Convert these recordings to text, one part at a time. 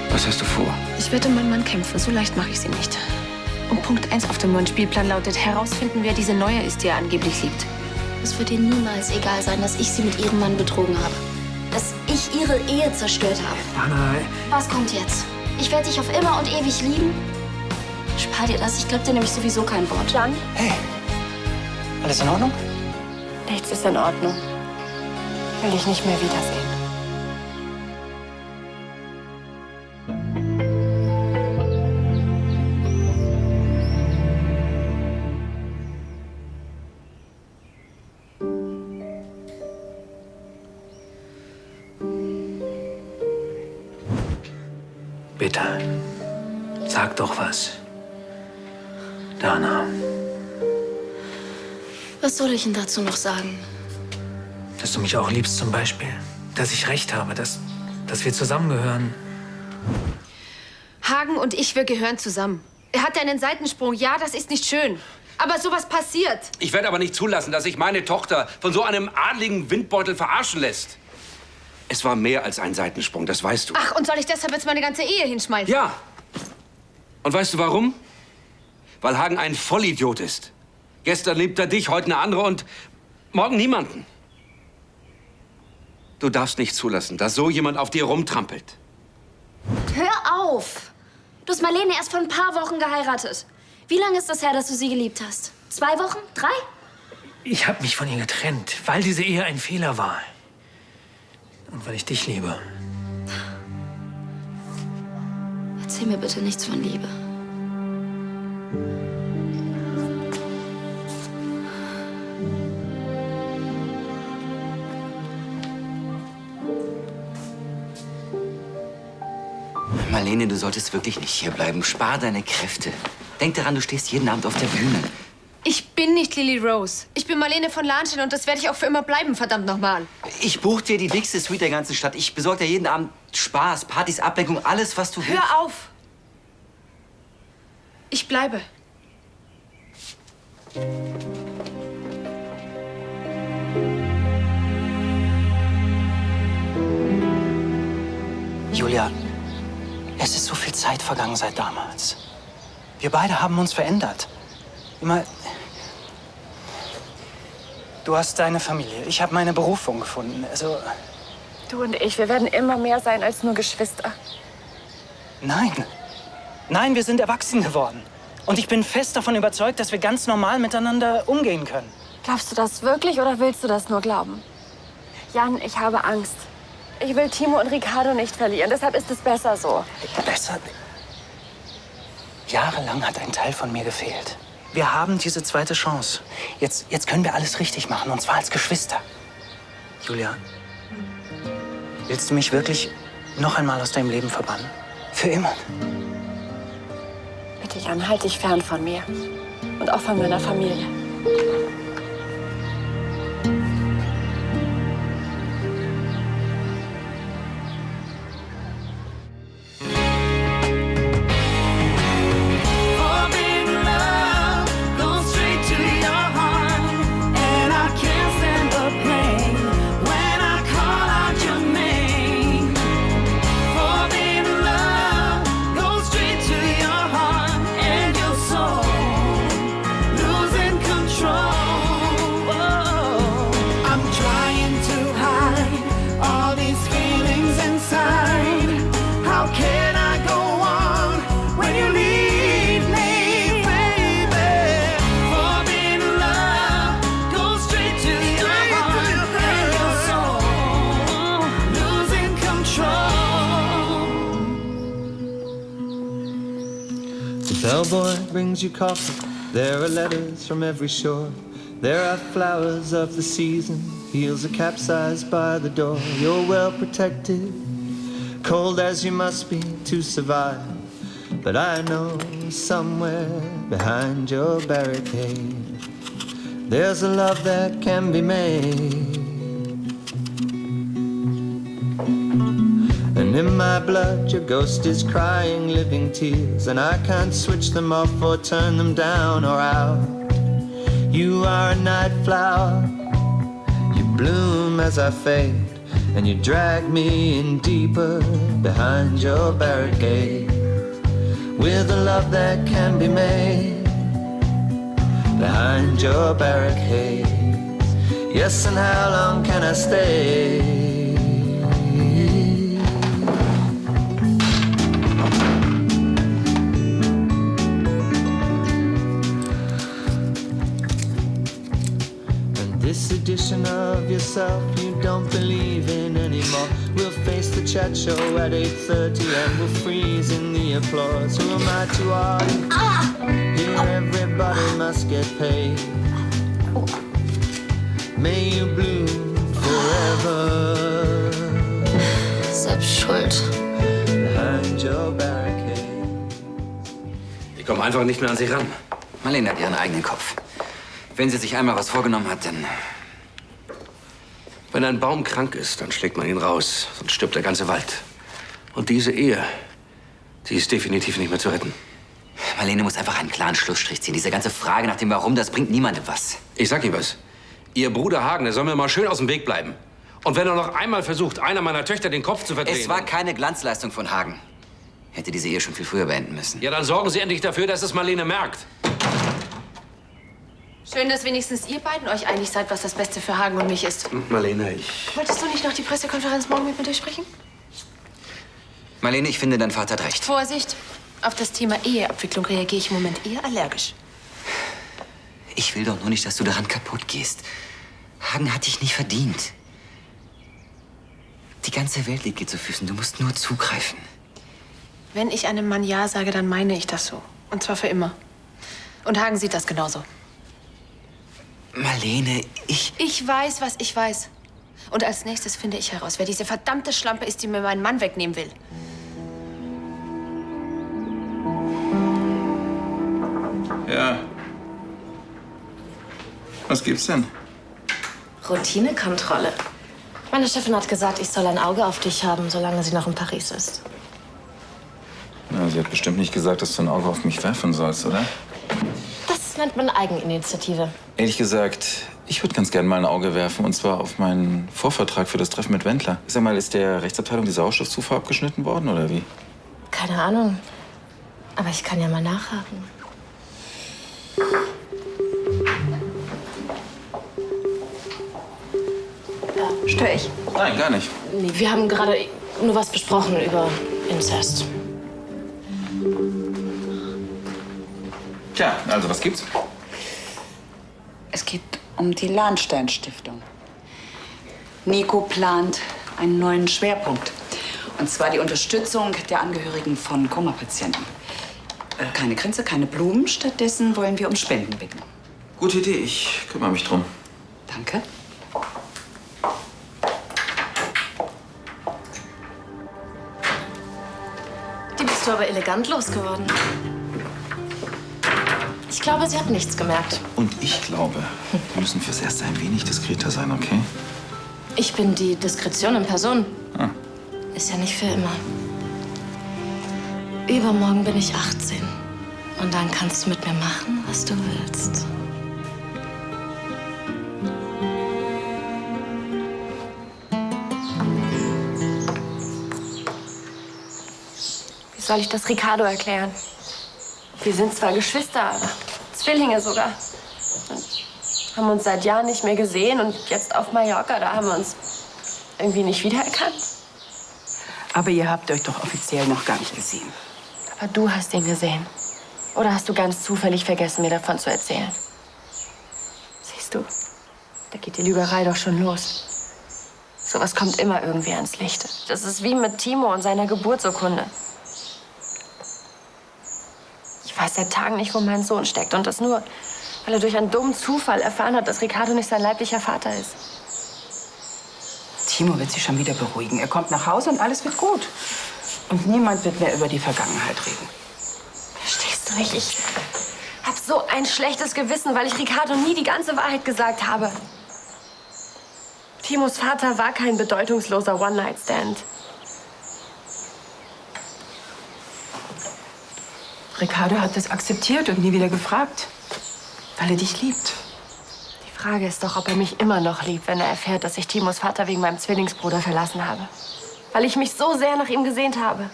Was hast du vor? Ich werde um meinen Mann kämpfen. So leicht mache ich sie nicht. Und Punkt 1 auf dem neuen Spielplan lautet: herausfinden, wer diese Neue ist, die er angeblich liebt. Es wird ihr niemals egal sein, dass ich sie mit ihrem Mann betrogen habe. Dass ich ihre Ehe zerstört habe. Nein. Was kommt jetzt? Ich werde dich auf immer und ewig lieben? Spar dir das, ich glaub dir nämlich sowieso kein Wort. Jan? Hey, alles in Ordnung? Nichts ist in Ordnung. Will dich nicht mehr wiedersehen. Bitte, sag doch was. Dana, Was soll ich denn dazu noch sagen? dass du mich auch liebst zum Beispiel. Dass ich recht habe, dass wir zusammengehören. Hagen und ich, wir gehören zusammen. Er hatte einen Seitensprung. Ja, das ist nicht schön. Aber sowas passiert. Ich werde aber nicht zulassen, dass sich meine Tochter von so einem adligen Windbeutel verarschen lässt. Es war mehr als ein Seitensprung, das weißt du. Ach, und soll ich deshalb jetzt meine ganze Ehe hinschmeißen? Ja. Und weißt du warum? Weil Hagen ein Vollidiot ist. Gestern liebt er dich, heute eine andere und morgen niemanden. Du darfst nicht zulassen, dass so jemand auf dir rumtrampelt. Hör auf! Du hast Marlene erst vor ein paar Wochen geheiratet. Wie lange ist das her, dass du sie geliebt hast? 2 Wochen? 3? Ich habe mich von ihr getrennt, weil diese Ehe ein Fehler war. Und weil ich dich liebe. Erzähl mir bitte nichts von Liebe. Marlene, du solltest wirklich nicht hierbleiben. Spar deine Kräfte. Denk daran, du stehst jeden Abend auf der Bühne. Ich bin nicht Lily Rose. Ich bin Marlene von Lahnstein und das werde ich auch für immer bleiben, verdammt nochmal. Ich buch dir die dickste Suite der ganzen Stadt. Ich besorge dir jeden Abend Spaß, Partys, Ablenkung, alles, was du willst. Hör auf! Ich bleibe. Julia, es ist so viel Zeit vergangen seit damals. Wir beide haben uns verändert. Immer. Du hast deine Familie, ich habe meine Berufung gefunden. Also, Du und ich, wir werden immer mehr sein als nur Geschwister. nein. Nein, wir sind erwachsen geworden. Und ich bin fest davon überzeugt, dass wir ganz normal miteinander umgehen können. Glaubst du das wirklich oder willst du das nur glauben? Jan, ich habe Angst. Ich will Timo und Ricardo nicht verlieren. Deshalb ist es besser so. Besser. Jahrelang hat ein Teil von mir gefehlt. Wir haben diese zweite Chance. Jetzt können wir alles richtig machen, und zwar als Geschwister. Julia, willst du mich wirklich noch einmal aus deinem Leben verbannen? Für immer? Bitte, Jan, halt dich fern von mir. Und auch von meiner Familie. Bellboy brings you coffee. There are letters from every shore. There are flowers of the season. Heels are capsized by the door. You're well protected, cold as you must be to survive. But I know somewhere behind your barricade, there's a love that can be made. And in my blood your ghost is crying living tears, and I can't switch them off or turn them down or out. You are a night flower, you bloom as I fade, and you drag me in deeper behind your barricade. With a love that can be made behind your barricades. Yes, and how long can I stay? This edition of yourself you don't believe in anymore. We'll face the chat show at 8:30 and we'll freeze in the applause. Who am I to argue? Here everybody must get paid. May you bloom forever. Selbst schuld. Behind your barricade. Ich komme einfach nicht mehr an sie ran. Marlene hat ihren eigenen Kopf. Wenn sie sich einmal was vorgenommen hat, dann... Wenn ein Baum krank ist, dann schlägt man ihn raus, sonst stirbt der ganze Wald. Und diese Ehe, die ist definitiv nicht mehr zu retten. Marlene muss einfach einen klaren Schlussstrich ziehen. Diese ganze Frage nach dem Warum, das bringt niemandem was. Ich sag Ihnen was. Ihr Bruder Hagen, der soll mir mal schön aus dem Weg bleiben. Und wenn er noch einmal versucht, einer meiner Töchter den Kopf zu verdrehen... Es war keine Glanzleistung von Hagen. Hätte diese Ehe schon viel früher beenden müssen. Ja, dann sorgen Sie endlich dafür, dass es Marlene merkt. Schön, dass wenigstens ihr beiden euch einig seid, was das Beste für Hagen und mich ist. Marlene, ich... Wolltest du nicht noch die Pressekonferenz morgen mit mir durchsprechen? Marlene, ich finde, dein Vater hat recht. Vorsicht! Auf das Thema Eheabwicklung reagiere ich im Moment eher allergisch. Ich will doch nur nicht, dass du daran kaputt gehst. Hagen hat dich nicht verdient. Die ganze Welt liegt dir zu Füßen. Du musst nur zugreifen. Wenn ich einem Mann Ja sage, dann meine ich das so. Und zwar für immer. Und Hagen sieht das genauso. Marlene, Ich weiß, was ich weiß. Und als nächstes finde ich heraus, wer diese verdammte Schlampe ist, die mir meinen Mann wegnehmen will. Ja. Was gibt's denn? Routinekontrolle. Meine Chefin hat gesagt, ich soll ein Auge auf dich haben, solange sie noch in Paris ist. Na, sie hat bestimmt nicht gesagt, dass du ein Auge auf mich werfen sollst, oder? Das nennt man Eigeninitiative. Ehrlich gesagt, ich würde ganz gerne mal ein Auge werfen. Und zwar auf meinen Vorvertrag für das Treffen mit Wendler. Sag mal, ist der Rechtsabteilung die Sauerstoffzufuhr abgeschnitten worden, oder wie? Keine Ahnung. Aber ich kann ja mal nachhaken. Störe ich? Nein, gar nicht. Nee, wir haben gerade nur was besprochen über Inzest. Tja, also was gibt's? Es geht um die Lahnstein-Stiftung. Nico plant einen neuen Schwerpunkt. Und zwar die Unterstützung der Angehörigen von Koma-Patienten. Keine Grenze, keine Blumen. Stattdessen wollen wir um Spenden bitten. Gute Idee, ich kümmere mich drum. Danke. Die bist du aber elegant losgeworden. Ich glaube, sie hat nichts gemerkt. Und ich glaube, wir müssen fürs Erste ein wenig diskreter sein, okay? Ich bin die Diskretion in Person. Ah. Ist ja nicht für immer. Übermorgen bin ich 18. Und dann kannst du mit mir machen, was du willst. Wie soll ich das Ricardo erklären? Wir sind zwar Geschwister, aber Zwillinge sogar. Und haben uns seit Jahren nicht mehr gesehen und jetzt auf Mallorca, da haben wir uns irgendwie nicht wiedererkannt. Aber ihr habt euch doch offiziell noch gar nicht gesehen. Aber du hast ihn gesehen. Oder hast du ganz zufällig vergessen, mir davon zu erzählen? Siehst du, da geht die Lügerei doch schon los. Sowas kommt immer irgendwie ans Licht. Das ist wie mit Timo und seiner Geburtsurkunde. Ich weiß seit Tagen nicht, wo mein Sohn steckt. Und das nur, weil er durch einen dummen Zufall erfahren hat, dass Ricardo nicht sein leiblicher Vater ist. Timo wird sich schon wieder beruhigen. Er kommt nach Hause und alles wird gut. Und niemand wird mehr über die Vergangenheit reden. Verstehst du nicht? Ich hab so ein schlechtes Gewissen, weil ich Ricardo nie die ganze Wahrheit gesagt habe. Timos Vater war kein bedeutungsloser One-Night-Stand. Ricardo hat das akzeptiert und nie wieder gefragt. Weil er dich liebt. Die Frage ist doch, ob er mich immer noch liebt, wenn er erfährt, dass ich Timos Vater wegen meinem Zwillingsbruder verlassen habe. Weil ich mich so sehr nach ihm gesehnt habe.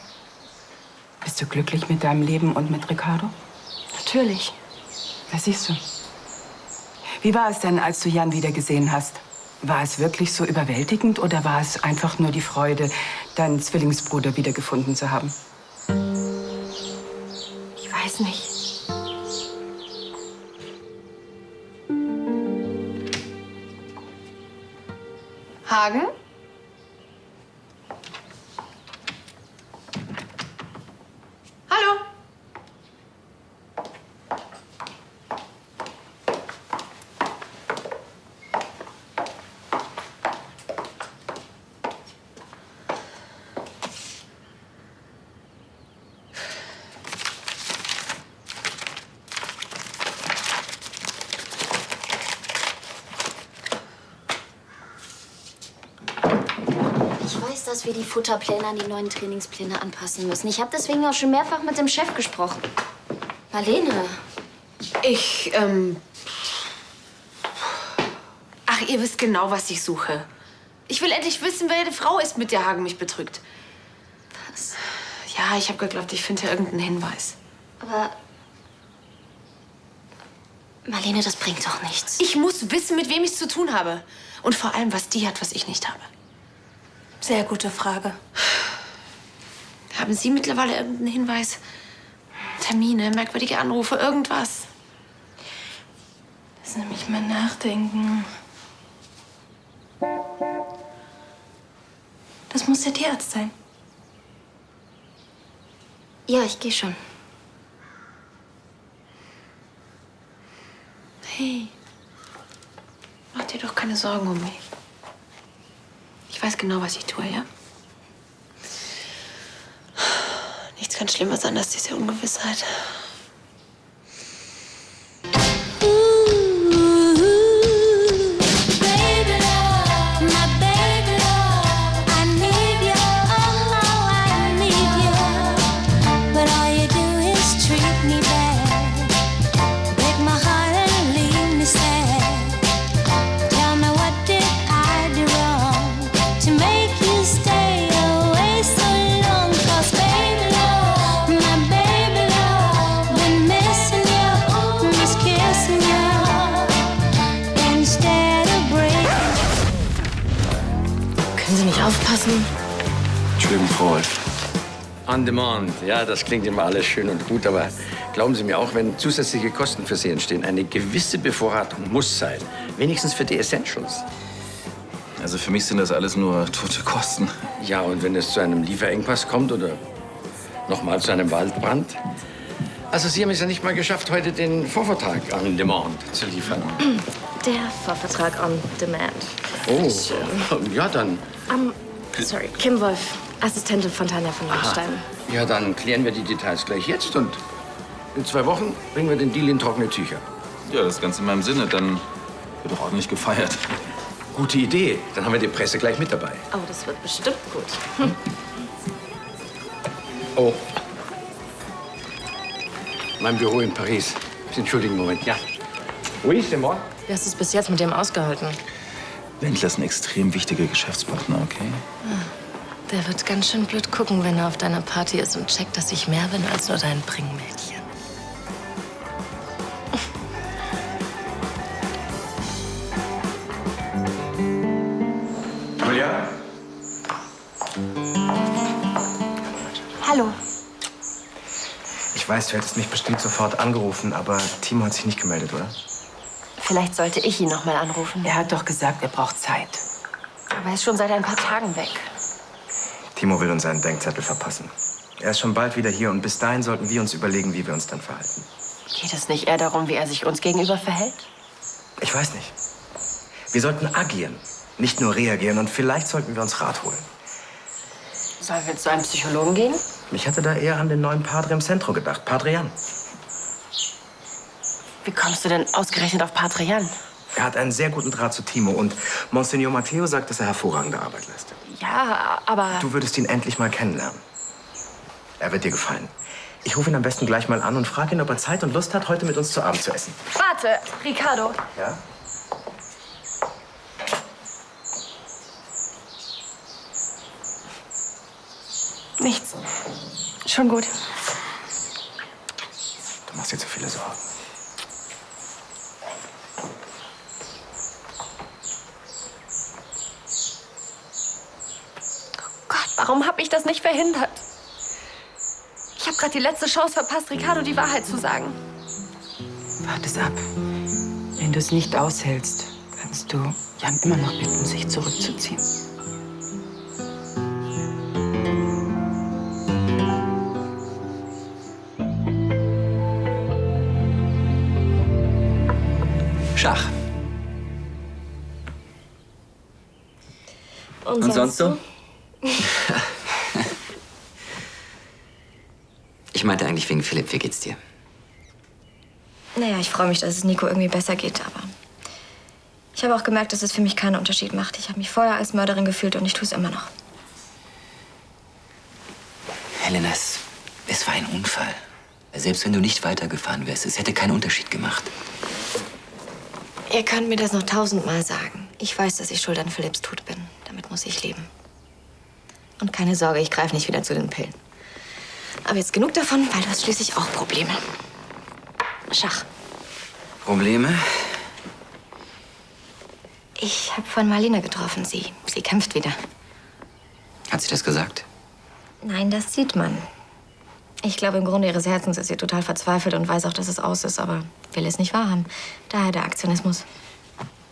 Bist du glücklich mit deinem Leben und mit Ricardo? Natürlich. Das siehst du. Wie war es denn, als du Jan wiedergesehen hast? War es wirklich so überwältigend oder war es einfach nur die Freude, deinen Zwillingsbruder wiedergefunden zu haben? Ich weiß nicht. Hagen? Hallo? Ich weiß, dass wir die Futterpläne an die neuen Trainingspläne anpassen müssen. Ich habe deswegen auch schon mehrfach mit dem Chef gesprochen. Marlene. Ach, ihr wisst genau, was ich suche. Ich will endlich wissen, wer die Frau ist, mit der Hagen mich betrügt. Was? Ja, ich habe geglaubt, ich finde irgendeinen Hinweis. Aber Marlene, das bringt doch nichts. Ich muss wissen, mit wem ich es zu tun habe. Und vor allem, was die hat, was ich nicht habe. Sehr gute Frage. Haben Sie mittlerweile irgendeinen Hinweis? Termine, merkwürdige Anrufe, irgendwas? Lass mich mal nachdenken. Das muss der Tierarzt sein. Ja, ich gehe schon. Hey, mach dir doch keine Sorgen um mich. Ich weiß genau, was ich tue, ja? Nichts kann schlimmer sein als diese Ungewissheit. Können Sie nicht aufpassen? Entschuldigung, Frau Wolf. On demand, ja, das klingt immer alles schön und gut, aber glauben Sie mir auch, wenn zusätzliche Kosten für Sie entstehen, eine gewisse Bevorratung muss sein. Wenigstens für die Essentials. Also für mich sind das alles nur tote Kosten. Ja, und wenn es zu einem Lieferengpass kommt oder nochmal zu einem Waldbrand? Also Sie haben es ja nicht mal geschafft, heute den Vorvertrag on demand zu liefern. Der Vorvertrag on demand. Oh, ja dann. Sorry, Kim Wolf, Assistentin von Tanja von Landstein. Ja, dann klären wir die Details gleich jetzt und in 2 Wochen bringen wir den Deal in trockene Tücher. Ja, das ist ganz in meinem Sinne. Dann wird doch ordentlich gefeiert. Gute Idee. Dann haben wir die Presse gleich mit dabei. Oh, das wird bestimmt gut. Oh. Mein Büro in Paris. Sie entschuldigen einen Moment. Ja. Oui, c'est moi. Wie hast du es bis jetzt mit dem ausgehalten? Wendler ist ein extrem wichtiger Geschäftspartner, okay? Der wird ganz schön blöd gucken, wenn er auf deiner Party ist und checkt, dass ich mehr bin als nur dein Bringmädchen. Julia? Hallo. Ich weiß, du hättest mich bestimmt sofort angerufen, aber Timo hat sich nicht gemeldet, oder? Vielleicht sollte ich ihn noch mal anrufen. Er hat doch gesagt, er braucht Zeit. Aber er ist schon seit ein paar Tagen weg. Timo will uns seinen Denkzettel verpassen. Er ist schon bald wieder hier und bis dahin sollten wir uns überlegen, wie wir uns dann verhalten. Geht es nicht eher darum, wie er sich uns gegenüber verhält? Ich weiß nicht. Wir sollten agieren, nicht nur reagieren und vielleicht sollten wir uns Rat holen. Sollen wir zu einem Psychologen gehen? Ich hatte da eher an den neuen Padre im Centro gedacht, Padre Jan. Wie kommst du denn ausgerechnet auf Padre Jan? Er hat einen sehr guten Draht zu Timo und Monsignor Matteo sagt, dass er hervorragende Arbeit leistet. Ja, aber... Du würdest ihn endlich mal kennenlernen. Er wird dir gefallen. Ich rufe ihn am besten gleich mal an und frage ihn, ob er Zeit und Lust hat, heute mit uns zu Abend zu essen. Warte, Ricardo. Ja? Nichts. Schon gut. Du machst dir zu viele Sorgen. Gott, warum habe ich das nicht verhindert? Ich habe gerade die letzte Chance verpasst, Ricardo die Wahrheit zu sagen. Wart es ab. Wenn du es nicht aushältst, kannst du Jan immer noch bitten, sich zurückzuziehen. Schach. Und sonst so? Ich meinte eigentlich wegen Philipp. Wie geht's dir? Naja, ich freue mich, dass es Nico irgendwie besser geht, aber ich habe auch gemerkt, dass es für mich keinen Unterschied macht. Ich habe mich vorher als Mörderin gefühlt und ich tue es immer noch. Helena, es war ein Unfall. Selbst wenn du nicht weitergefahren wärst, es hätte keinen Unterschied gemacht. Ihr könnt mir das noch 1000-mal sagen. Ich weiß, dass ich schuld an Philipps Tod bin. Damit muss ich leben. Und keine Sorge, ich greife nicht wieder zu den Pillen. Aber jetzt genug davon, weil du hast schließlich auch Probleme. Schach. Probleme? Ich habe von Marlene getroffen. Sie kämpft wieder. Hat sie das gesagt? Nein, das sieht man. Ich glaube, im Grunde ihres Herzens ist sie total verzweifelt und weiß auch, dass es aus ist, aber will es nicht wahrhaben. Daher der Aktionismus.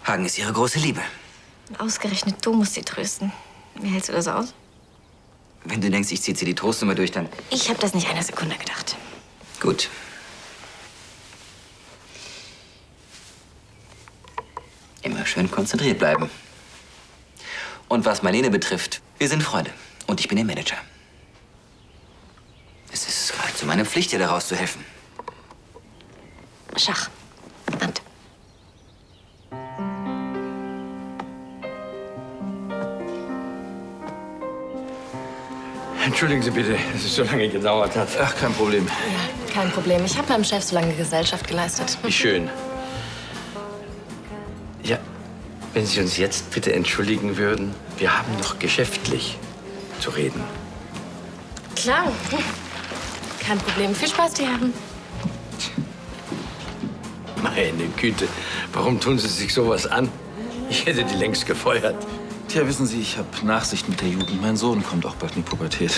Hagen ist ihre große Liebe. Und ausgerechnet du musst sie trösten. Wie hältst du das aus? Wenn du denkst, ich ziehe dir die Trostnummer durch, dann... Ich habe das nicht eine Sekunde gedacht. Gut. Immer schön konzentriert bleiben. Und was Marlene betrifft, wir sind Freunde. Und ich bin ihr Manager. Es ist geradezu meine Pflicht, dir da rauszuhelfen. Schach. Hand. Entschuldigen Sie bitte, dass es so lange gedauert hat. Ach, kein Problem. Ja, kein Problem. Ich habe meinem Chef so lange Gesellschaft geleistet. Wie schön. Ja, wenn Sie uns jetzt bitte entschuldigen würden, wir haben noch geschäftlich zu reden. Klar. Kein Problem. Viel Spaß, die Herren. Meine Güte, warum tun Sie sich sowas an? Ich hätte die längst gefeuert. Tja, wissen Sie, ich habe Nachsicht mit der Jugend. Mein Sohn kommt auch bald in die Pubertät.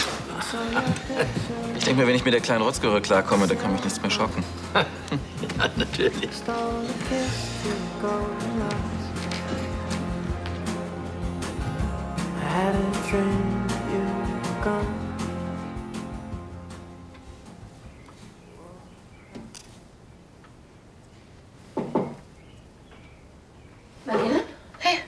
Ich denke mir, wenn ich mit der kleinen Rotzgöre klarkomme, dann kann mich nichts mehr schocken. Ja, natürlich. Marlene? Hey.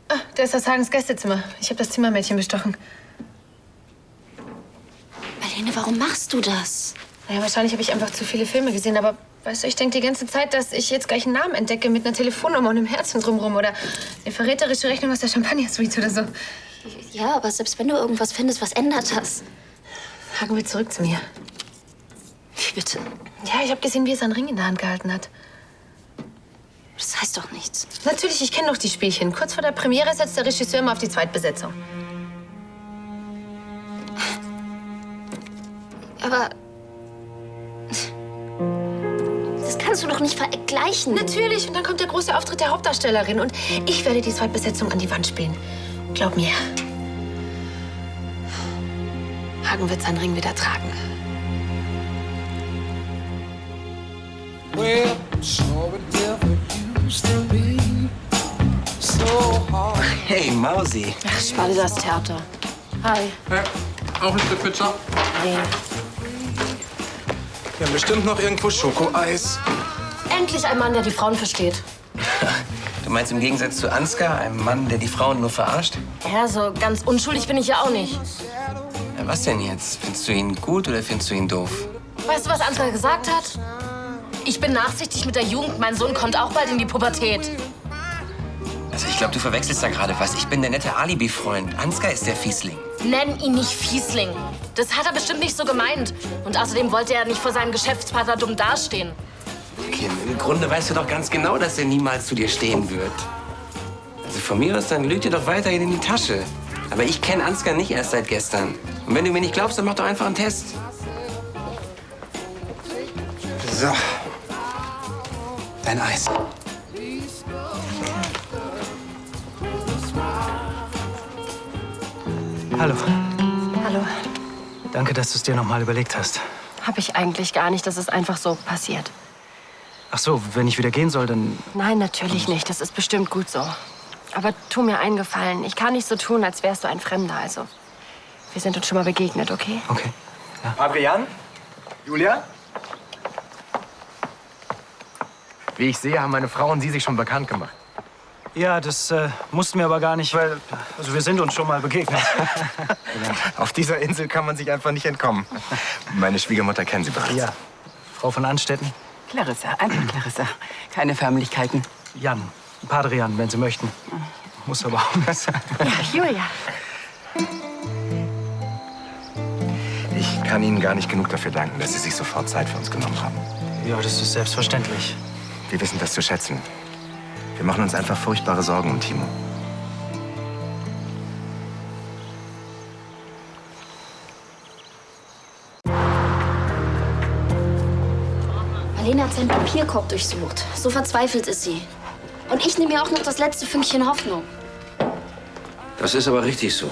Ah, da ist das Hagens Gästezimmer. Ich habe das Zimmermädchen bestochen. Marlene, warum machst du das? Naja, wahrscheinlich habe ich einfach zu viele Filme gesehen, aber weißt du, ich denke die ganze Zeit, dass ich jetzt gleich einen Namen entdecke mit einer Telefonnummer und einem Herzchen drumrum oder eine verräterische Rechnung aus der Champagner-Suite oder so. Ja, aber selbst wenn du irgendwas findest, was ändert das? Hagen will zurück zu mir. Wie bitte? Ja, ich habe gesehen, wie er seinen Ring in der Hand gehalten hat. Das heißt doch nichts. Natürlich, ich kenne doch die Spielchen. Kurz vor der Premiere setzt der Regisseur immer auf die Zweitbesetzung. Aber das kannst du doch nicht vergleichen. Natürlich, und dann kommt der große Auftritt der Hauptdarstellerin und ich werde die Zweitbesetzung an die Wand spielen. Glaub mir. Hagen wird seinen Ring wieder tragen. Hey, Mausi. Ach, spar dir das Theater. Hi. Hey, auch ein Stück Pizza? Nee. Wir haben bestimmt noch irgendwo Schokoeis. Endlich ein Mann, der die Frauen versteht. Du meinst im Gegensatz zu Ansgar, einem Mann, der die Frauen nur verarscht? Ja, so ganz unschuldig bin ich ja auch nicht. Ja, was denn jetzt? Findest du ihn gut oder findest du ihn doof? Weißt du, was Ansgar gesagt hat? Ich bin nachsichtig mit der Jugend. Mein Sohn kommt auch bald in die Pubertät. Also ich glaube, du verwechselst da gerade was. Ich bin der nette Alibi-Freund. Ansgar ist der Fiesling. Nenn ihn nicht Fiesling. Das hat er bestimmt nicht so gemeint. Und außerdem wollte er nicht vor seinem Geschäftspartner dumm dastehen. Kim, im Grunde weißt du doch ganz genau, dass er niemals zu dir stehen wird. Also von mir aus, dann lügt dir doch weiterhin in die Tasche. Aber ich kenne Ansgar nicht erst seit gestern. Und wenn du mir nicht glaubst, dann mach doch einfach einen Test. So. Dein Eis. Hallo. Hallo. Danke, dass du es dir noch mal überlegt hast. Hab ich eigentlich gar nicht. Das ist einfach so passiert. Ach so, wenn ich wieder gehen soll, dann... Nein, natürlich nicht. Das ist bestimmt gut so. Aber tu mir einen Gefallen. Ich kann nicht so tun, als wärst du ein Fremder. Also, wir sind uns schon mal begegnet, okay? Okay. Adrian? Julia? Wie ich sehe, haben meine Frau und Sie sich schon bekannt gemacht. Ja, das mussten wir aber gar nicht, weil... Also wir sind uns schon mal begegnet. Auf dieser Insel kann man sich einfach nicht entkommen. Meine Schwiegermutter kennen Sie bereits. Ja, Frau von Anstetten. Clarissa, einfach Clarissa. Keine Förmlichkeiten. Jan, Padre Jan, wenn Sie möchten. Muss aber auch nicht sein. Ja, Julia. Ich kann Ihnen gar nicht genug dafür danken, dass Sie sich sofort Zeit für uns genommen haben. Ja, das ist selbstverständlich. Wir wissen das zu schätzen. Wir machen uns einfach furchtbare Sorgen um Timo. Marlene hat seinen Papierkorb durchsucht. So verzweifelt ist sie. Und ich nehme mir auch noch das letzte Fünkchen Hoffnung. Das ist aber richtig so.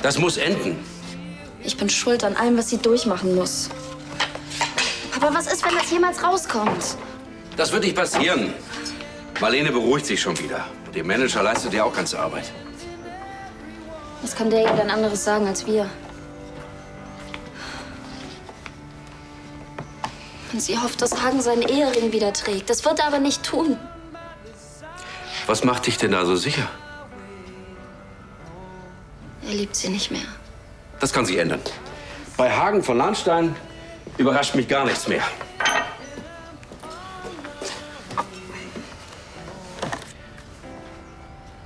Das muss enden. Ich bin schuld an allem, was sie durchmachen muss. Aber was ist, wenn das jemals rauskommt? Das wird nicht passieren. Marlene beruhigt sich schon wieder. Und ihr Manager leistet ja auch ganze Arbeit. Was kann der ihr denn anderes sagen als wir? Und sie hofft, dass Hagen seinen Ehering wieder trägt. Das wird er aber nicht tun. Was macht dich denn da so sicher? Er liebt sie nicht mehr. Das kann sich ändern. Bei Hagen von Lahnstein überrascht mich gar nichts mehr.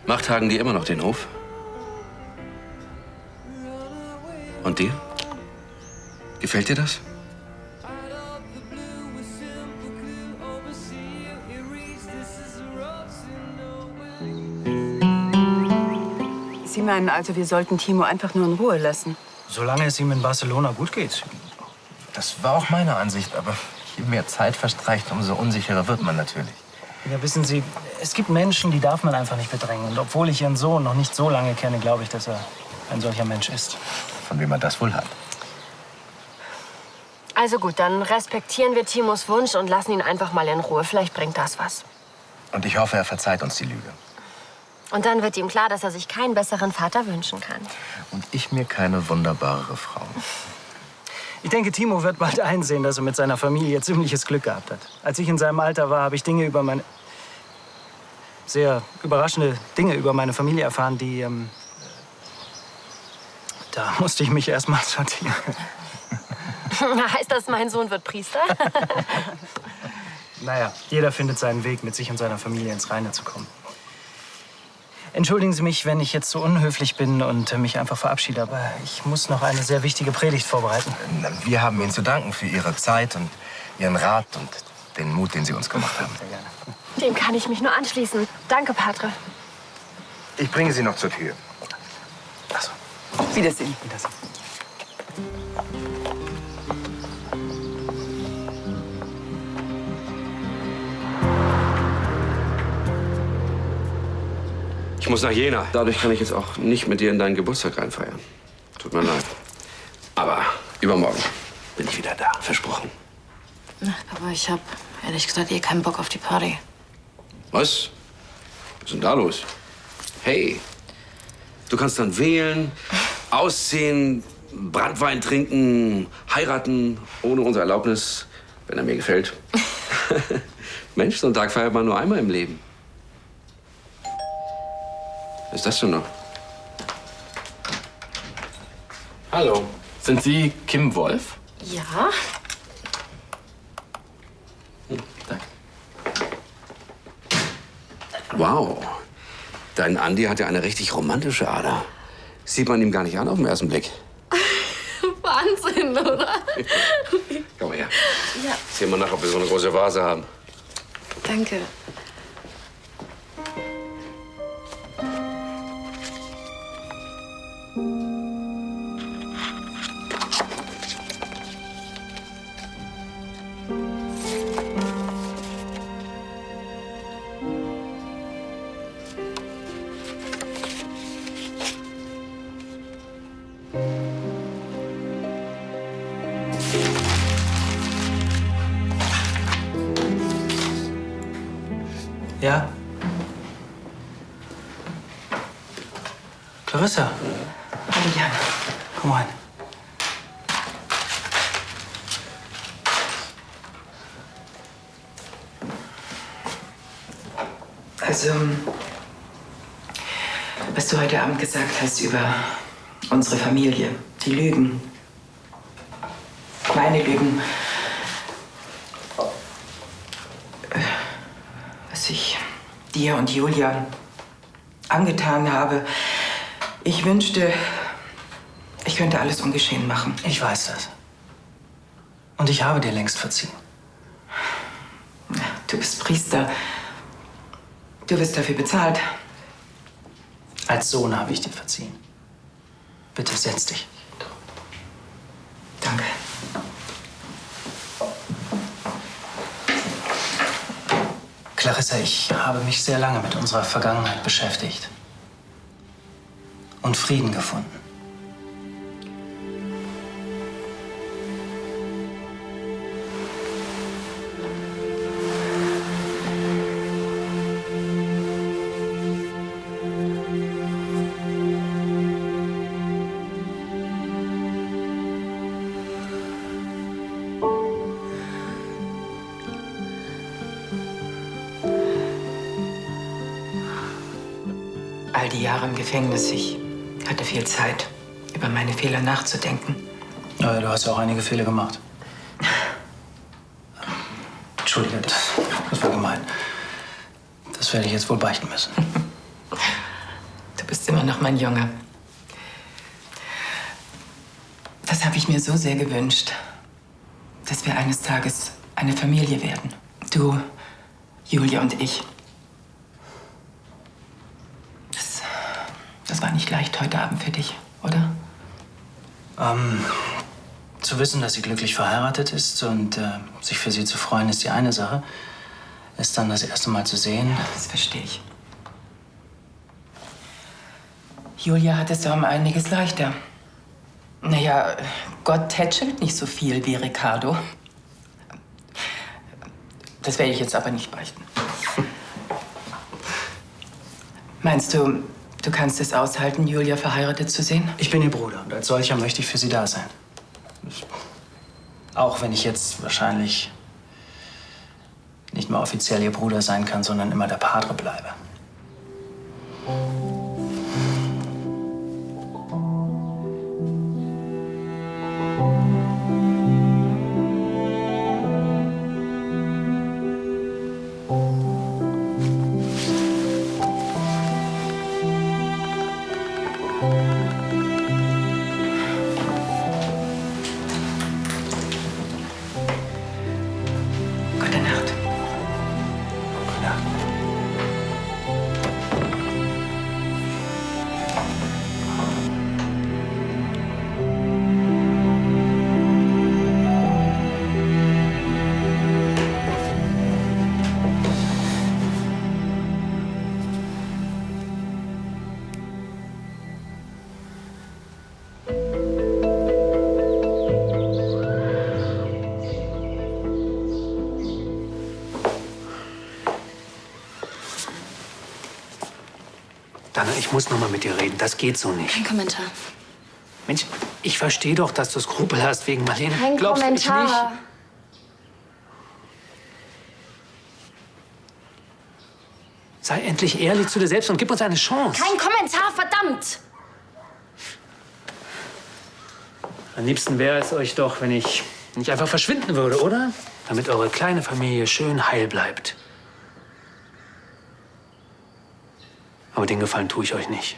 Macht Hagen dir immer noch den Hof? Und dir? Gefällt dir das? Sie meinen also, wir sollten Timo einfach nur in Ruhe lassen? Solange es ihm in Barcelona gut geht. Das war auch meine Ansicht, aber je mehr Zeit verstreicht, umso unsicherer wird man natürlich. Ja, wissen Sie, es gibt Menschen, die darf man einfach nicht bedrängen. Und obwohl ich Ihren Sohn noch nicht so lange kenne, glaube ich, dass er ein solcher Mensch ist. Von wem er das wohl hat. Also gut, dann respektieren wir Timos Wunsch und lassen ihn einfach mal in Ruhe. Vielleicht bringt das was. Und ich hoffe, er verzeiht uns die Lüge. Und dann wird ihm klar, dass er sich keinen besseren Vater wünschen kann. Und ich mir keine wunderbarere Frau. Ich denke, Timo wird bald einsehen, dass er mit seiner Familie ziemliches Glück gehabt hat. Als ich in seinem Alter war, habe ich sehr überraschende Dinge über meine Familie erfahren, die, da musste ich mich erst mal sortieren. Heißt das, mein Sohn wird Priester? Naja, jeder findet seinen Weg, mit sich und seiner Familie ins Reine zu kommen. Entschuldigen Sie mich, wenn ich jetzt so unhöflich bin und mich einfach verabschiede, aber ich muss noch eine sehr wichtige Predigt vorbereiten. Wir haben Ihnen zu danken für Ihre Zeit und Ihren Rat und den Mut, den Sie uns gemacht haben. Sehr gerne. Dem kann ich mich nur anschließen. Danke, Padre. Ich bringe Sie noch zur Tür. Ach so. Wiedersehen. Wiedersehen. Ich muss nach Jena. Dadurch kann ich jetzt auch nicht mit dir in deinen Geburtstag reinfeiern. Tut mir leid. Aber übermorgen bin ich wieder da. Versprochen. Aber ich hab ehrlich gesagt keinen Bock auf die Party. Was? Was ist denn da los? Hey, du kannst dann wählen, ausziehen, Branntwein trinken, heiraten, ohne unsere Erlaubnis, wenn er mir gefällt. Mensch, so einen Tag feiert man nur einmal im Leben. Was ist das denn noch? Hallo. Sind Sie Kim Wolf? Ja? Danke. Wow. Dein Andi hat ja eine richtig romantische Ader. Sieht man ihm gar nicht an auf den ersten Blick. Wahnsinn, oder? Komm mal her. Ja, Sehen wir nach, ob wir so eine große Vase haben. danke. Ja? Clarissa. Hallo, Jan. Komm rein. Also, was du heute Abend gesagt hast über unsere Familie, die Lügen, meine Lügen, was ich dir und Julia angetan habe. Ich wünschte, ich könnte alles ungeschehen machen. Ich weiß das. Und ich habe dir längst verziehen. Du bist Priester. Du wirst dafür bezahlt. Als Sohn habe ich dir verziehen. Bitte setz dich. Danke. Clarissa, ich habe mich sehr lange mit unserer Vergangenheit beschäftigt. Und Frieden gefunden. All die Jahre im Gefängnis, ich hatte viel Zeit, über meine Fehler nachzudenken. Ja, du hast ja auch einige Fehler gemacht. Entschuldige, das war gemein. Das werde ich jetzt wohl beichten müssen. Du bist immer noch mein Junge. Das habe ich mir so sehr gewünscht, dass wir eines Tages eine Familie werden. Du, Julia und ich. Das war nicht leicht heute Abend für dich, oder? Zu wissen, dass sie glücklich verheiratet ist und sich für sie zu freuen, ist die eine Sache. Es dann das erste Mal zu sehen. Ja, das verstehe ich. Julia hat es ja um einiges leichter. Naja, Gott tätschelt nicht so viel wie Ricardo. Das werde ich jetzt aber nicht beichten. Meinst du, du kannst es aushalten, Julia verheiratet zu sehen? Ich bin ihr Bruder und als solcher möchte ich für sie da sein. Auch wenn ich jetzt wahrscheinlich nicht mehr offiziell ihr Bruder sein kann, sondern immer der Padre bleibe. Gute Nacht. Gute Nacht. Dana, ich muss noch mal mit dir reden. Das geht so nicht. Kein Kommentar. Mensch, ich verstehe doch, dass du Skrupel hast wegen Marlene. Kein Glaubst du mich nicht? Kommentar. Sei endlich ehrlich zu dir selbst und gib uns eine Chance. Kein Kommentar, verdammt! Am liebsten wäre es euch doch, wenn ich nicht einfach verschwinden würde, oder? Damit eure kleine Familie schön heil bleibt. Aber den Gefallen tue ich euch nicht.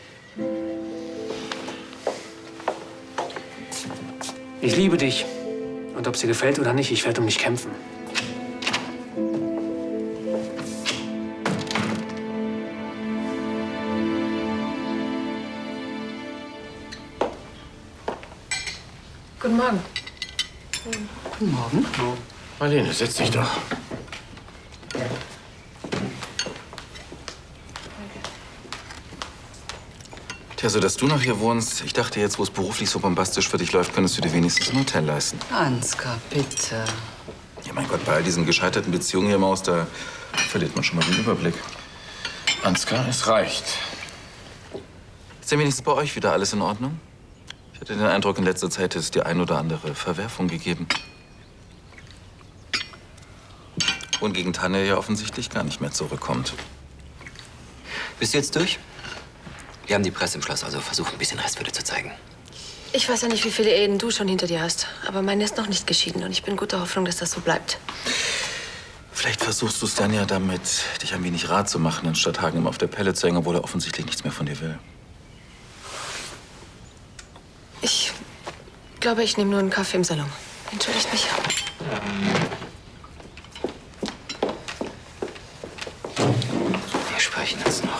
Ich liebe dich. Und ob es dir gefällt oder nicht, ich werde um dich kämpfen. Guten Morgen. Guten Morgen. Marlene, setz dich doch. Tja, so dass du noch hier wohnst, ich dachte jetzt, wo es beruflich so bombastisch für dich läuft, könntest du dir wenigstens ein Hotel leisten. Ansgar, bitte. Ja, mein Gott, bei all diesen gescheiterten Beziehungen hier im Haus, da verliert man schon mal den Überblick. Ansgar, es reicht. Ist denn wenigstens bei euch wieder alles in Ordnung? Ich hatte den Eindruck, in letzter Zeit hätte es die ein oder andere Verwerfung gegeben. Und gegen Tanja ja offensichtlich gar nicht mehr zurückkommt. Bist du jetzt durch? Wir haben die Presse im Schloss, also versuch ein bisschen Restwürde zu zeigen. Ich weiß ja nicht, wie viele Ehen du schon hinter dir hast. Aber meine ist noch nicht geschieden und ich bin guter Hoffnung, dass das so bleibt. Vielleicht versuchst du es dann ja damit, dich ein wenig rat zu machen, anstatt Hagen immer auf der Pelle zu hängen, obwohl er offensichtlich nichts mehr von dir will. Ich glaube, ich nehme nur einen Kaffee im Salon. Entschuldigt mich. Wir sprechen uns noch.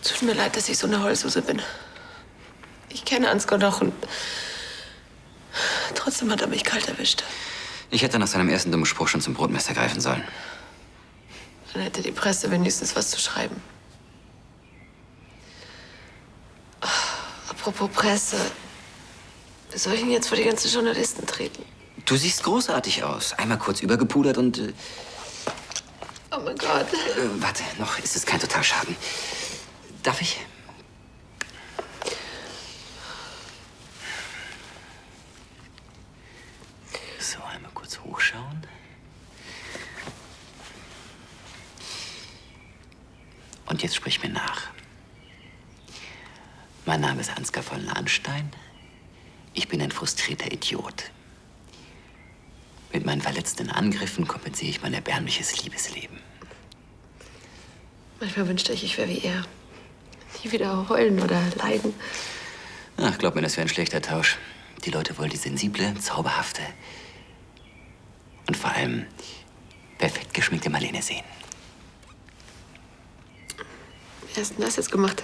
Tut mir leid, dass ich so eine Heulsuse bin. Ich kenne Ansgar noch und trotzdem hat er mich kalt erwischt. Ich hätte nach seinem ersten dummen Spruch schon zum Brotmesser greifen sollen. Dann hätte die Presse wenigstens was zu schreiben. Apropos Presse. Soll ich ihn jetzt vor die ganzen Journalisten treten? Du siehst großartig aus. Einmal kurz übergepudert und... Oh mein Gott. Warte, noch ist es kein Totalschaden. Darf ich? So, einmal kurz hochschauen. Und jetzt sprich mir nach. Mein Name ist Ansgar von Lahnstein. Ich bin ein frustrierter Idiot. Mit meinen verletzten Angriffen kompensiere ich mein erbärmliches Liebesleben. Manchmal wünschte ich wäre wie er. Nie wieder heulen oder leiden. Ach, glaub mir, das wäre ein schlechter Tausch. Die Leute wollen die sensible, zauberhafte und vor allem perfekt geschminkte Marlene sehen. Wie hast du das jetzt gemacht?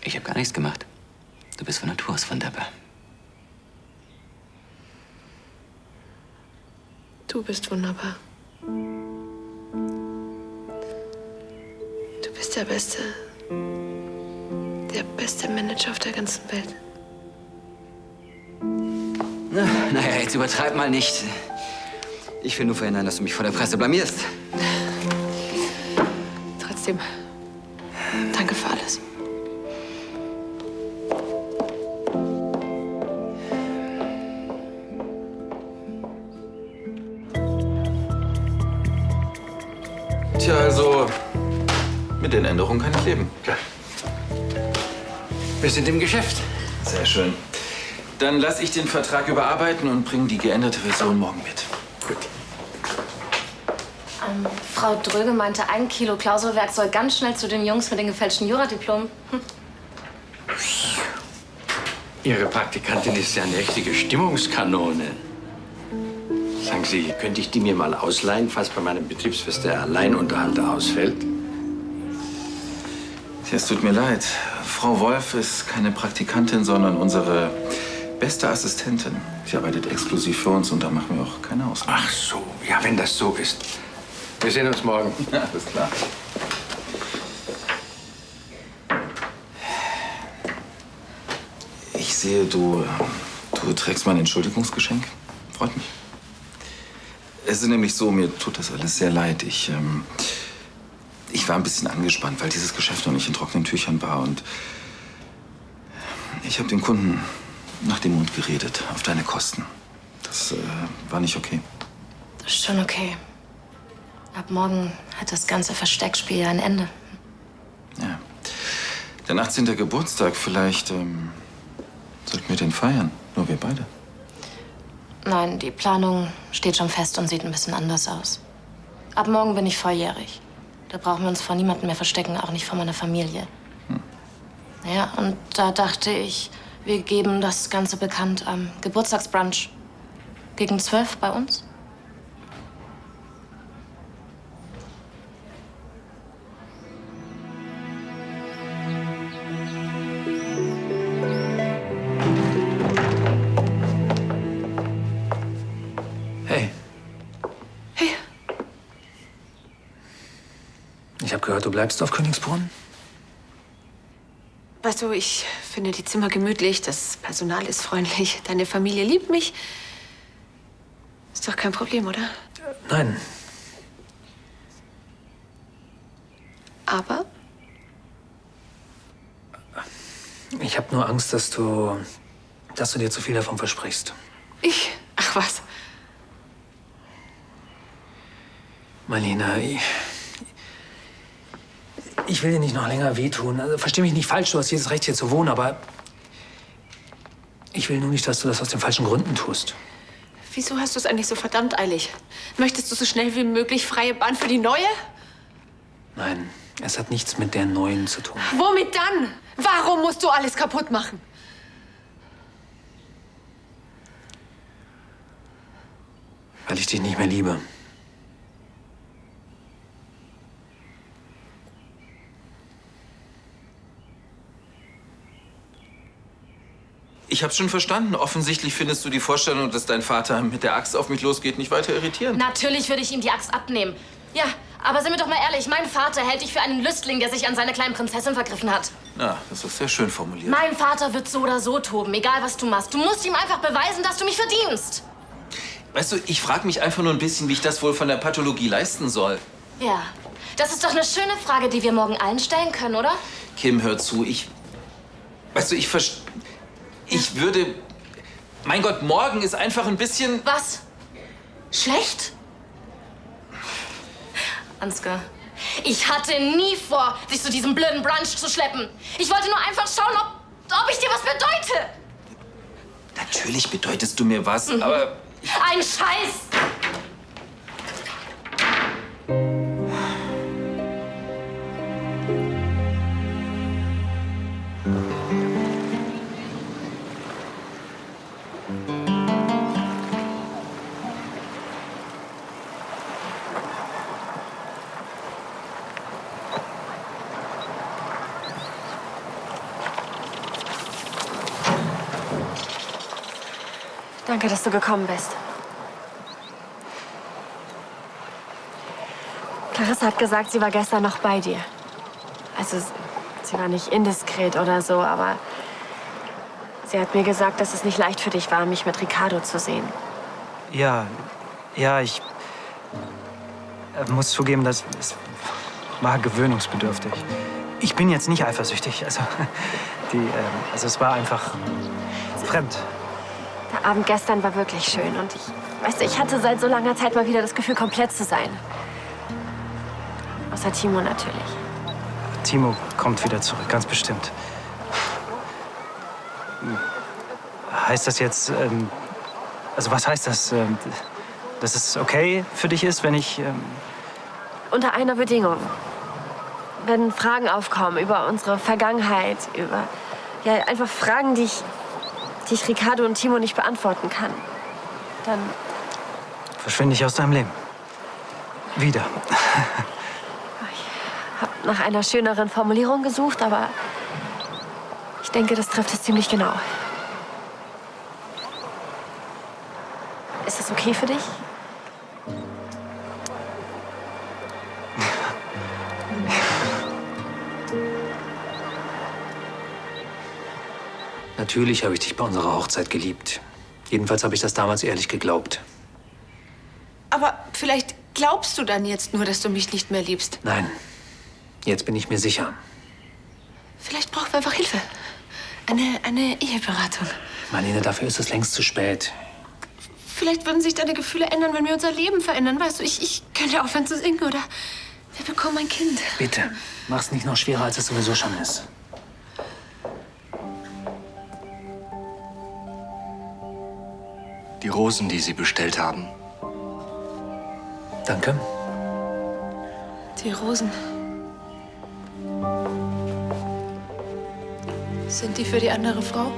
Ich habe gar nichts gemacht. Du bist von Natur aus wunderbar. Du bist wunderbar. Du bist der beste Manager auf der ganzen Welt. Naja, jetzt übertreib mal nicht. Ich will nur verhindern, dass du mich vor der Presse blamierst. Trotzdem, danke für alles. Tja, also mit den Änderungen kann ich leben. Ja. Wir sind im Geschäft. Sehr schön. Dann lasse ich den Vertrag überarbeiten und bringe die geänderte Version morgen mit. Gut. Frau Dröge meinte, 1 Kilo Klausurwerk soll ganz schnell zu den Jungs mit den gefälschten Juradiplomen. Ihre Praktikantin ist ja eine richtige Stimmungskanone. Sagen Sie, könnte ich die mir mal ausleihen, falls bei meinem Betriebsfest der Alleinunterhalter ausfällt? Ja, es tut mir leid. Frau Wolf ist keine Praktikantin, sondern unsere beste Assistentin. Sie arbeitet exklusiv für uns und da machen wir auch keine Ausnahme. Ach so, ja, wenn das so ist. Wir sehen uns morgen. Ja, alles klar. Ich sehe, du trägst mein Entschuldigungsgeschenk. Freut mich. Es ist nämlich so, mir tut das alles sehr leid. Ich war ein bisschen angespannt, weil dieses Geschäft noch nicht in trockenen Tüchern war. Und ich habe den Kunden nach dem Mund geredet, auf deine Kosten. Das war nicht okay. Das ist schon okay. Ab morgen hat das ganze Versteckspiel ja ein Ende. Ja. Dein 18. Geburtstag, vielleicht sollten wir den feiern. Nur wir beide. Nein, die Planung steht schon fest und sieht ein bisschen anders aus. Ab morgen bin ich volljährig. Da brauchen wir uns vor niemandem mehr verstecken, auch nicht vor meiner Familie. Ja, und da dachte ich, wir geben das Ganze bekannt am Geburtstagsbrunch. Gegen 12 bei uns. Hey. Hey. Ich habe gehört, du bleibst auf Königsbrunn. Weißt du, ich finde die Zimmer gemütlich, das Personal ist freundlich, deine Familie liebt mich. Ist doch kein Problem, oder? Nein. Aber? Ich habe nur Angst, dass du dir zu viel davon versprichst. Ich? Ach was. Marlene, ich will dir nicht noch länger wehtun. Also, versteh mich nicht falsch, du hast jedes Recht, hier zu wohnen, aber ich will nur nicht, dass du das aus den falschen Gründen tust. Wieso hast du es eigentlich so verdammt eilig? Möchtest du so schnell wie möglich freie Bahn für die neue? Nein, es hat nichts mit der neuen zu tun. Womit dann? Warum musst du alles kaputt machen? Weil ich dich nicht mehr liebe. Ich habe schon verstanden. Offensichtlich findest du die Vorstellung, dass dein Vater mit der Axt auf mich losgeht, nicht weiter irritierend. Natürlich würde ich ihm die Axt abnehmen. Ja, aber sind wir doch mal ehrlich, mein Vater hält dich für einen Lüstling, der sich an seiner kleinen Prinzessin vergriffen hat. Na, das ist sehr schön formuliert. Mein Vater wird so oder so toben, egal was du machst. Du musst ihm einfach beweisen, dass du mich verdienst. Weißt du, ich frage mich einfach nur ein bisschen, wie ich das wohl von der Pathologie leisten soll. Ja, das ist doch eine schöne Frage, die wir morgen allen stellen können, oder? Kim, hör zu, Weißt du, ich würde... Mein Gott, morgen ist einfach ein bisschen... Was? Schlecht? Ansgar, ich hatte nie vor, dich zu diesem blöden Brunch zu schleppen. Ich wollte nur einfach schauen, ob ich dir was bedeute. Natürlich bedeutest du mir was, aber... Ein Scheiß! Danke, dass du gekommen bist. Clarissa hat gesagt, sie war gestern noch bei dir. Also, sie war nicht indiskret oder so, aber sie hat mir gesagt, dass es nicht leicht für dich war, mich mit Ricardo zu sehen. Ja, ich muss zugeben, dass es war gewöhnungsbedürftig. Ich bin jetzt nicht eifersüchtig, also es war einfach fremd. Der Abend gestern war wirklich schön und ich hatte seit so langer Zeit mal wieder das Gefühl, komplett zu sein. Außer Timo natürlich. Timo kommt wieder zurück, ganz bestimmt. Heißt das jetzt, also was heißt das, dass es okay für dich ist, wenn ich... Unter einer Bedingung. Wenn Fragen aufkommen über unsere Vergangenheit, über einfach Fragen, die ich Ricardo und Timo nicht beantworten kann, dann... Verschwinde ich aus deinem Leben. Wieder. Ich habe nach einer schöneren Formulierung gesucht, aber ich denke, das trifft es ziemlich genau. Ist das okay für dich? Natürlich habe ich dich bei unserer Hochzeit geliebt. Jedenfalls habe ich das damals ehrlich geglaubt. Aber vielleicht glaubst du dann jetzt nur, dass du mich nicht mehr liebst. Nein, jetzt bin ich mir sicher. Vielleicht brauchen wir einfach Hilfe. Eine Eheberatung. Marlene, dafür ist es längst zu spät. Vielleicht würden sich deine Gefühle ändern, wenn wir unser Leben verändern. Weißt du, ich könnte aufhören zu singen oder wir bekommen ein Kind. Bitte, mach's nicht noch schwerer, als es sowieso schon ist. Die Rosen, die Sie bestellt haben. Danke. Die Rosen. Sind die für die andere Frau?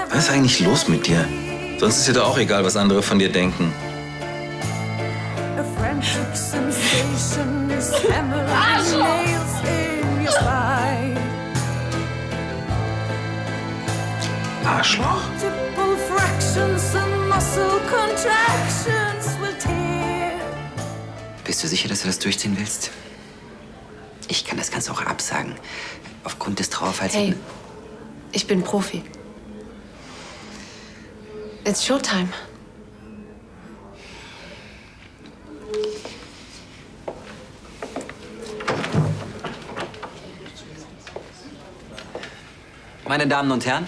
Was ist eigentlich los mit dir? Sonst ist dir doch auch egal, was andere von dir denken. Arschloch. Bist du sicher, dass du das durchziehen willst? Ich kann das Ganze auch absagen. Aufgrund des Trauerfalls. Hey, ich bin Profi. It's Showtime. Meine Damen und Herren,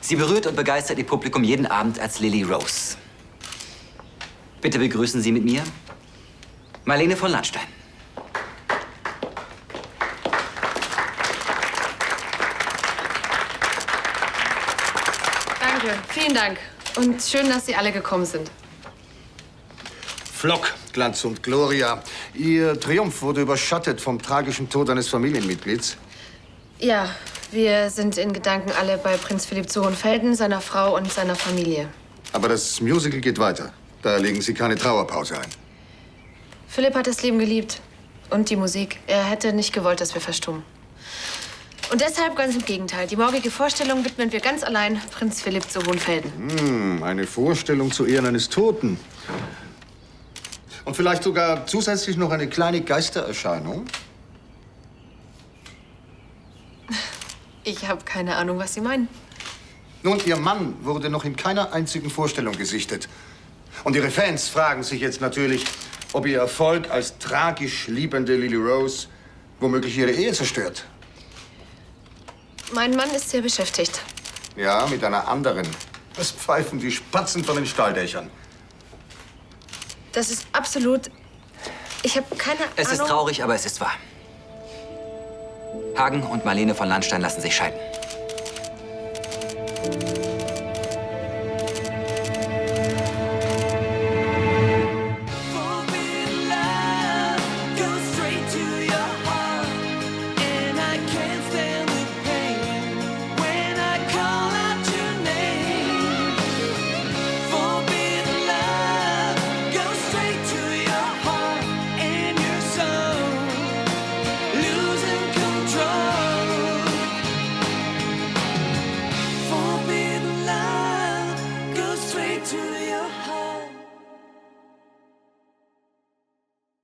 sie berührt und begeistert ihr Publikum jeden Abend als Lily Rose. Bitte begrüßen Sie mit mir Marlene von Landstein. Danke, vielen Dank. Und schön, dass Sie alle gekommen sind. Flock, Glanz und Gloria. Ihr Triumph wurde überschattet vom tragischen Tod eines Familienmitglieds. Ja, wir sind in Gedanken alle bei Prinz Philipp zu Hohenfelden, seiner Frau und seiner Familie. Aber das Musical geht weiter. Da legen Sie keine Trauerpause ein. Philipp hat das Leben geliebt. Und die Musik. Er hätte nicht gewollt, dass wir verstummen. Und deshalb ganz im Gegenteil. Die morgige Vorstellung widmen wir ganz allein Prinz Philipp zu Hohenfelden. Eine Vorstellung zu Ehren eines Toten. Und vielleicht sogar zusätzlich noch eine kleine Geistererscheinung. Ich habe keine Ahnung, was Sie meinen. Nun, Ihr Mann wurde noch in keiner einzigen Vorstellung gesichtet. Und Ihre Fans fragen sich jetzt natürlich, ob Ihr Erfolg als tragisch liebende Lily Rose womöglich Ihre Ehe zerstört. Mein Mann ist sehr beschäftigt. Ja, mit einer anderen. Das pfeifen die Spatzen von den Stalldächern. Das ist absolut... Ich habe keine Ahnung... Es ist traurig, aber es ist wahr. Hagen und Marlene von Landstein lassen sich scheiden.